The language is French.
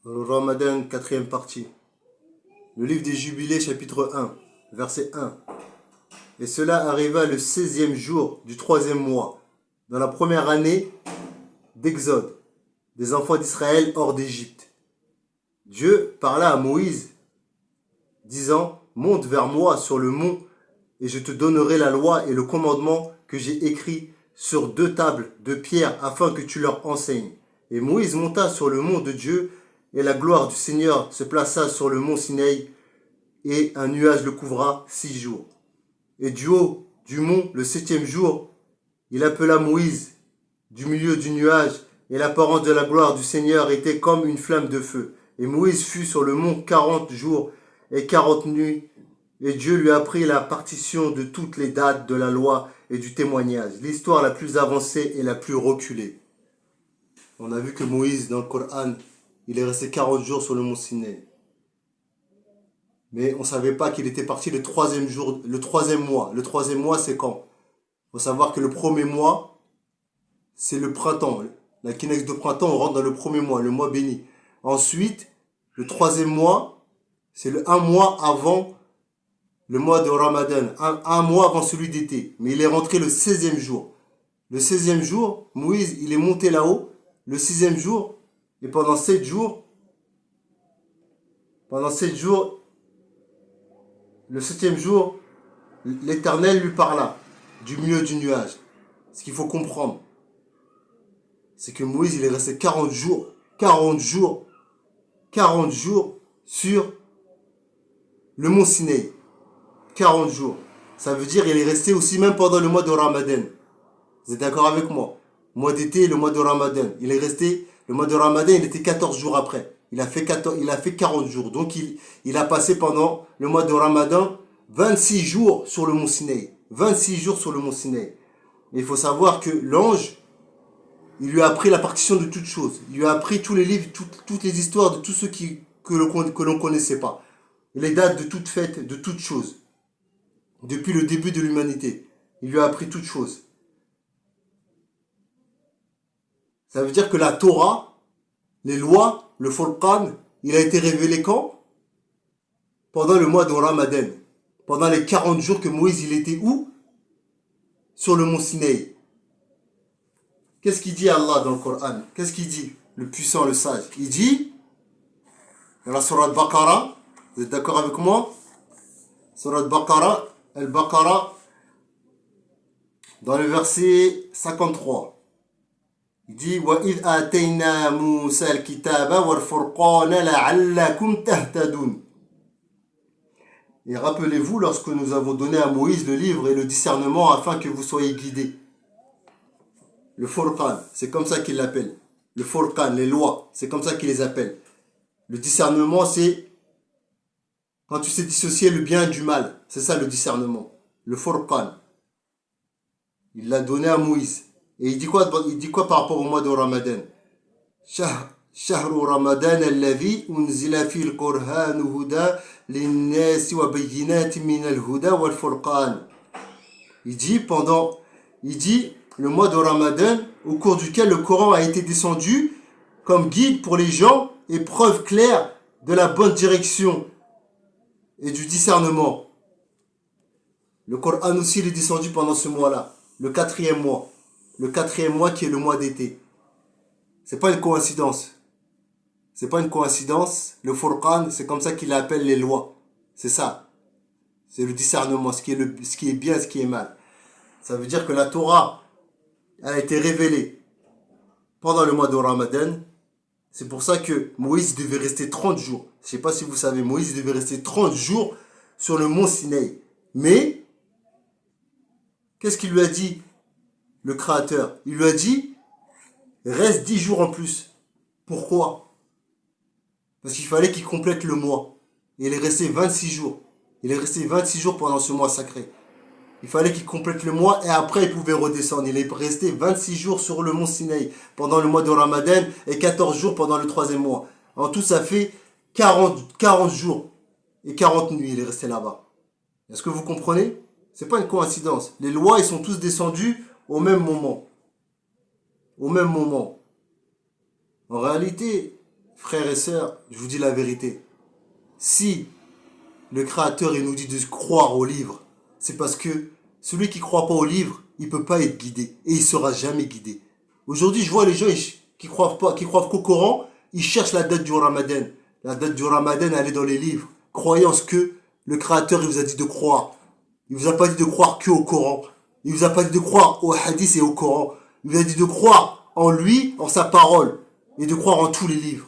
Ramadan, quatrième partie. Le livre des Jubilés, chapitre 1, verset 1. Et cela arriva le 16e jour du troisième mois, dans la première année d'Exode, des enfants d'Israël hors d'Égypte. Dieu parla à Moïse, disant, monte vers moi sur le mont, et je te donnerai la loi et le commandement que j'ai écrit sur 2 tables de pierre, afin que tu leur enseignes. Et Moïse monta sur le mont de Dieu, et la gloire du Seigneur se plaça sur le mont Sinaï, et un nuage le couvra 6 jours. Et du haut du mont, le 7e jour, il appela Moïse du milieu du nuage, et l'apparence de la gloire du Seigneur était comme une flamme de feu. Et Moïse fut sur le mont 40 jours et 40 nuits, et Dieu lui apprit la partition de toutes les dates de la loi et du témoignage, l'histoire la plus avancée et la plus reculée. On a vu que Moïse, dans le Coran, il est resté 40 jours sur le mont Sinaï. Mais on ne savait pas qu'il était parti le 3e jour, le 3e mois. Le 3e mois, c'est quand? Il faut savoir que le premier mois, c'est le printemps. La Kinex de printemps, on rentre dans le premier mois, le mois béni. Ensuite, le 3e mois, c'est le 1 mois avant le mois de Ramadan. Un mois avant celui d'été. Mais il est rentré le 16e jour. Le 16e jour, Moïse, il est monté là-haut. Le 6e jour, et pendant 7 jours, le 7e jour, l'Éternel lui parla du milieu du nuage. Ce qu'il faut comprendre, c'est que Moïse, il est resté 40 jours sur le mont Sinaï. 40 jours. Ça veut dire qu'il est resté aussi même pendant le mois de Ramadan. Vous êtes d'accord avec moi? Mois d'été et le mois de Ramadan. Il est resté, le mois de Ramadan, il était 14 jours après. Il a fait 40 jours. Donc il a passé pendant le mois de Ramadan 26 jours sur le mont Sinaï. 26 jours sur le mont Sinaï. Et il faut savoir que l'ange, il lui a appris la partition de toutes choses. Il lui a appris tous les livres, toutes les histoires de tous ceux que l'on connaissait pas. Et les dates de toutes fêtes, de toutes choses. Depuis le début de l'humanité. Il lui a appris toutes choses. Ça veut dire que la Torah, les lois, le Furqan, il a été révélé quand? Pendant le mois de Ramadan. Pendant les 40 jours que Moïse, il était où? Sur le mont Sinaï. Qu'est-ce qu'il dit Allah dans le Coran? Qu'est-ce qu'il dit? Le puissant, le sage. Il dit, dans la Sourate Baqara, vous êtes d'accord avec moi? Sourate Baqara, Al-Baqara, dans le verset 53. Il dit وَإِذْ آتَيْنَا مُوسَى الْكِتَابَ وَالْفُرْقَانَ لَعَلَّكُمْ تَهْتَدُونَ. Et rappelez-vous lorsque nous avons donné à Moïse le livre et le discernement afin que vous soyez guidés. Le Furqan, c'est comme ça qu'il l'appelle. Le Furqan, les lois, c'est comme ça qu'il les appelle. Le discernement, c'est quand tu sais dissocier le bien du mal. C'est ça le discernement. Le Furqan. Il l'a donné à Moïse. Et il dit quoi par rapport au mois de Ramadan? شهر رمضان الذي أنزل فيه القرآن هدى للناس وبينات من الهدى والفرقان. Il dit le mois de Ramadan au cours duquel le Coran a été descendu comme guide pour les gens et preuve claire de la bonne direction et du discernement. Le Coran aussi est descendu pendant ce mois-là, le 4e mois. Le 4e mois qui est le mois d'été. C'est pas une coïncidence. C'est pas une coïncidence. Le Furqan, c'est comme ça qu'il appelle les lois. C'est ça. C'est le discernement, ce qui est bien, ce qui est mal. Ça veut dire que la Torah a été révélée pendant le mois de Ramadan. C'est pour ça que Moïse devait rester 30 jours. Je sais pas si vous savez, Moïse devait rester 30 jours sur le mont Sinaï. Mais, qu'est-ce qu'il lui a dit, le Créateur? Il lui a dit, reste 10 jours en plus. Pourquoi? Parce qu'il fallait qu'il complète le mois. Et il est resté 26 jours. Il est resté 26 jours pendant ce mois sacré. Il fallait qu'il complète le mois et après il pouvait redescendre. Il est resté 26 jours sur le mont Sinaï pendant le mois de Ramadan et 14 jours pendant le 3e mois. En tout, ça fait 40 jours et 40 nuits. Il est resté là-bas. Est-ce que vous comprenez? C'est pas une coïncidence. Les lois, ils sont tous descendus au même moment. Au même moment. En réalité, Frères et sœurs, je vous dis la vérité. Si le Créateur il nous dit de croire au livre, c'est parce que celui qui ne croit pas au livre, il ne peut pas être guidé. Et il ne sera jamais guidé. Aujourd'hui, je vois les gens qui croient pas, qui croient qu'au Coran, ils cherchent la date du Ramadan. La date du Ramadan, elle est dans les livres. Croyance que le Créateur il vous a dit de croire. Il vous a pas dit de croire que au Coran. Il vous a pas dit de croire au hadith et au Coran. Il vous a dit de croire en lui, en sa parole, et de croire en tous les livres.